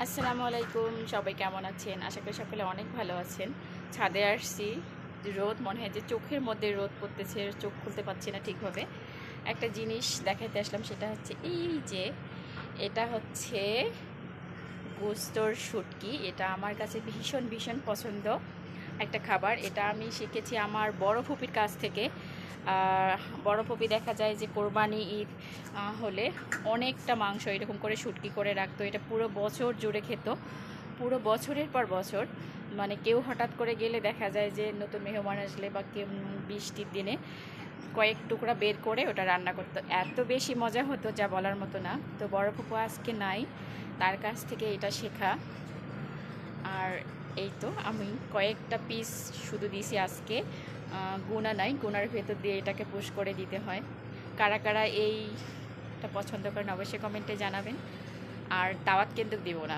আসসালামু আলাইকুম, সবাই কেমন আছেন? আশা করি সকলে অনেক ভালো আছেন। ছাদে আসছি, রোদ মনে হয় যে চোখের মধ্যে রোদ পড়তেছে, চোখ খুলতে পারছি না ঠিকভাবে। একটা জিনিস দেখাইতে আসলাম, সেটা হচ্ছে এই যে এটা হচ্ছে গোস্তর শুটকি। এটা আমার কাছে ভীষণ ভীষণ পছন্দ একটা খাবার। এটা আমি শিখেছি আমার বড় ফুপির কাছ থেকে। বড় ফুপি দেখা যায় যে কোরবানি ঈদ হলে অনেকটা মাংস এরকম করে শুটকি করে রাখতো। এটা পুরো বছর জুড়ে খেত, পুরো বছরের পর বছর। মানে কেউ হঠাৎ করে গেলে দেখা যায় যে নতুন মেহমান আসলে বা কেউ বৃষ্টির দিনে কয়েক টুকরা বের করে ওটা রান্না করতো। এত বেশি মজা হতো যা বলার মতো না। তো বড় ফুপু আজকে নাই, তার কাছ থেকে এটা শেখা। আর এই তো আমি কয়েকটা পিস শুধু দিছি আজকে, গুণা নাই, গুনার ভেতর দিয়ে এটাকে পুশ করে দিতে হয়। কারা কারা এইটা পছন্দ করেন অবশ্যই কমেন্টে জানাবেন। আর দাওয়াত কিন্তু দিব না।